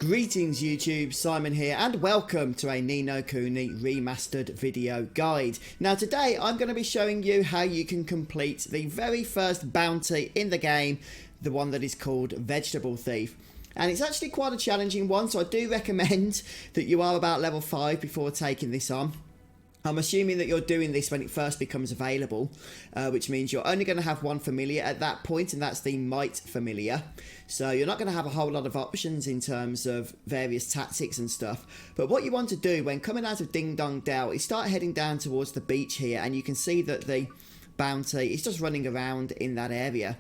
Greetings YouTube, Simon here and welcome to a Ni No Kuni Remastered video guide. Now today I'm going to be showing you how you can complete the very first bounty in the game, the one that is called Vegetable Thief. And it's actually quite a challenging one, so I do recommend that you are about level 5 before taking this on. I'm assuming that you're doing this when it first becomes available, which means you're only going to have one familiar at that point, and that's the Might familiar. So you're not going to have a whole lot of options in terms of various tactics and stuff. But what you want to do when coming out of Ding Dong Dell is start heading down towards the beach here, and you can see that the bounty is just running around in that area.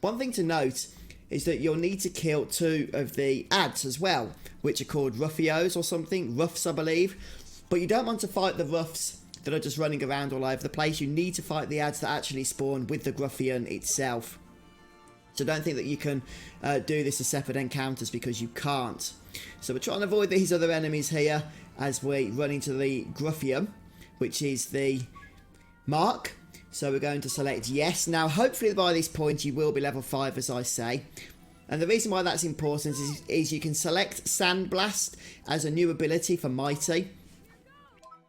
One thing to note is that you'll need to kill 2 of the ads as well, which are called Ruffios or something, Ruffs I believe. But you don't want to fight the Ruffs that are just running around all over the place. You need to fight the ads that actually spawn with the Gruffian itself. So don't think that you can do this as separate encounters, because you can't. So we're trying to avoid these other enemies here as we run into the Gruffian, which is the mark. So we're going to select yes. Now hopefully by this point you will be level 5, as I say. And the reason why that's important is you can select Sandblast as a new ability for Mighty.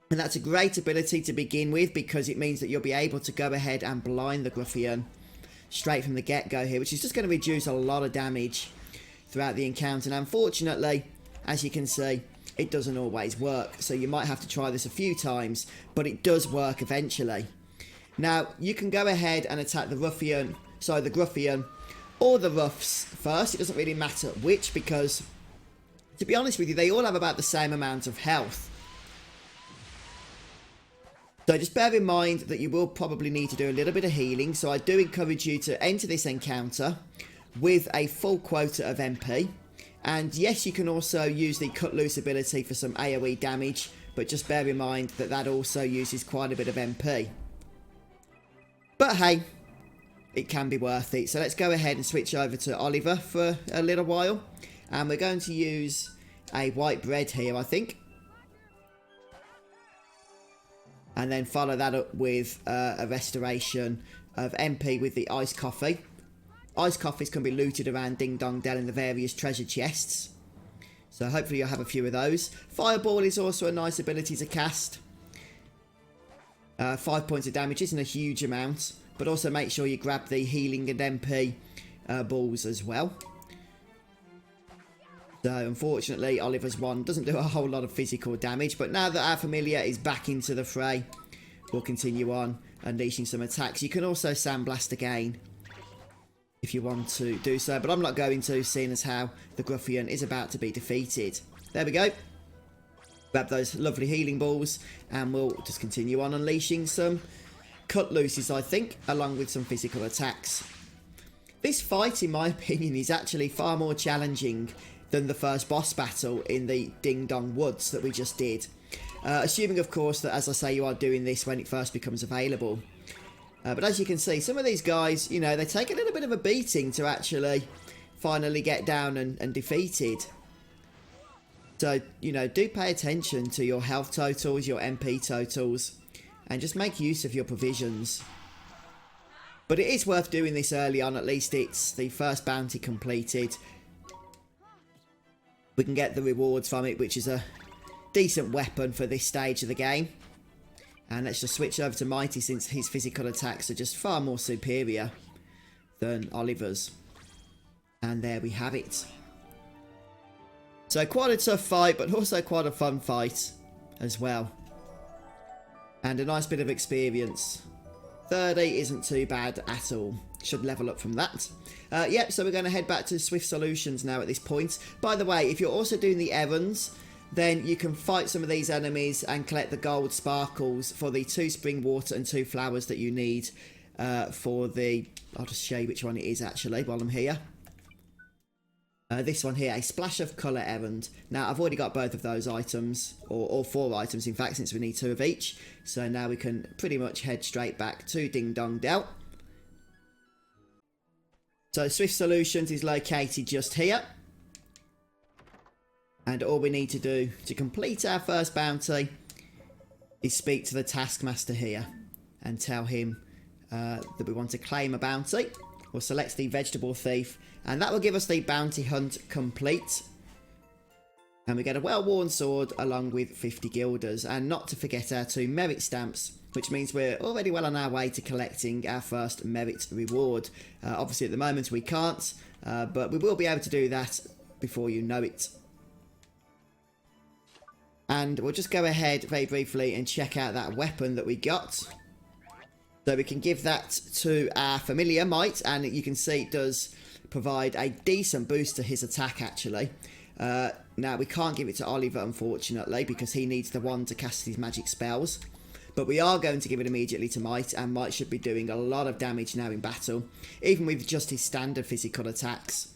And that's a great ability to begin with, because it means that you'll be able to go ahead and blind the Gruffian straight from the get-go here, which is just going to reduce a lot of damage throughout the encounter. And unfortunately, as you can see, it doesn't always work. So you might have to try this a few times, but it does work eventually. Now, you can go ahead and attack the Gruffian or the Ruffs first. It doesn't really matter which, because, to be honest with you, they all have about the same amount of health. So just bear in mind that you will probably need to do a little bit of healing. So I do encourage you to enter this encounter with a full quota of MP. And yes, you can also use the Cut Loose ability for some AoE damage, but just bear in mind that that also uses quite a bit of MP. But hey, it can be worth it. So let's go ahead and switch over to Oliver for a little while. And we're going to use a white bread here, I think. And then follow that up with a restoration of MP with the Ice Coffee. Ice Coffees can be looted around Ding Dong Dell in the various treasure chests. So hopefully you'll have a few of those. Fireball is also a nice ability to cast. 5 points of damage isn't a huge amount, but also make sure you grab the healing and MP balls as well. So unfortunately Oliver's one doesn't do a whole lot of physical damage, but now that our familiar is back into the fray, we'll continue on unleashing some attacks. You can also Sandblast again if you want to do so, but I'm not going to, seeing as how the Gruffian is about to be defeated. There we go. Grab those lovely healing balls and we'll just continue on unleashing some cut looses, I think, along with some physical attacks. This fight, in my opinion, is actually far more challenging than the first boss battle in the Ding Dong Woods that we just did. Assuming, of course, that, as I say, you are doing this when it first becomes available. But as you can see, some of these guys, you know, they take a little bit of a beating to actually finally get down and defeated. So, you know, do pay attention to your health totals, your MP totals, and just make use of your provisions. But it is worth doing this early on, at least it's the first bounty completed. We can get the rewards from it, which is a decent weapon for this stage of the game. And let's just switch over to Mighty, since his physical attacks are just far more superior than Oliver's. And there we have it. So quite a tough fight, but also quite a fun fight as well. And a nice bit of experience. 30 isn't too bad at all. Should level up from that. Yep, so we're going to head back to Swift Solutions now at this point. By the way, if you're also doing the errands, then you can fight some of these enemies and collect the gold sparkles for the 2 spring water and 2 flowers that you need for the... I'll just show you which one it is actually while I'm here. This one here, a splash of colour errand. Now, I've already got both of those items, or all 4 items in fact, since we need 2 of each. So now we can pretty much head straight back to Ding Dong Dell. So Swift Solutions is located just here. And all we need to do to complete our first bounty is speak to the Taskmaster here and tell him that we want to claim a bounty. We'll select the Vegetable Thief, and that will give us the bounty hunt complete. And we get a well-worn sword along with 50 guilders, and not to forget our 2 merit stamps, which means we're already well on our way to collecting our first merit reward. Obviously at the moment we can't, but we will be able to do that before you know it. And we'll just go ahead very briefly and check out that weapon that we got. So we can give that to our familiar Might, and you can see it does provide a decent boost to his attack actually. Now we can't give it to Oliver unfortunately because he needs the wand to cast his magic spells. But we are going to give it immediately to Might, and Might should be doing a lot of damage now in battle, even with just his standard physical attacks.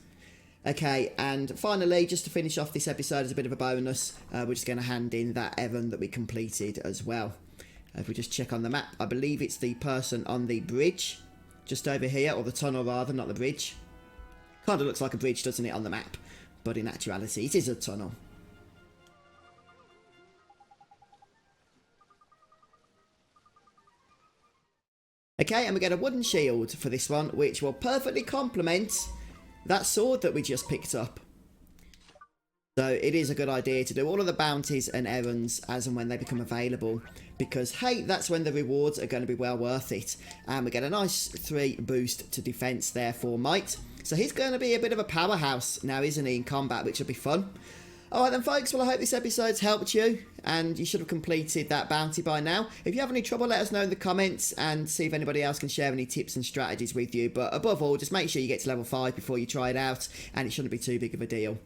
Okay, and finally, just to finish off this episode as a bit of a bonus, we're just going to hand in that errand that we completed as well. If we just check on the map, I believe it's the person on the bridge, just over here, or the tunnel rather, not the bridge. Kind of looks like a bridge, doesn't it, on the map? But in actuality, it is a tunnel. Okay, and we get a wooden shield for this one, which will perfectly complement that sword that we just picked up. So it is a good idea to do all of the bounties and errands as and when they become available, because hey, that's when the rewards are going to be well worth it. And we get a nice 3 boost to defense there for Might. So he's going to be a bit of a powerhouse now, isn't he, in combat, which will be fun. Alright then folks, well I hope this episode's helped you, and you should have completed that bounty by now. If you have any trouble, let us know in the comments, and see if anybody else can share any tips and strategies with you. But above all, just make sure you get to level 5 before you try it out, and it shouldn't be too big of a deal.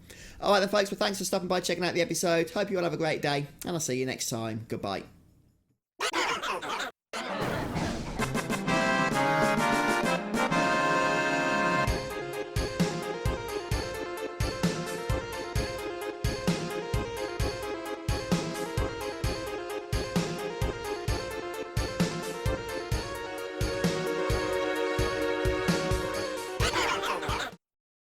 Alright then folks, well thanks for stopping by, checking out the episode. Hope you all have a great day, and I'll see you next time. Goodbye.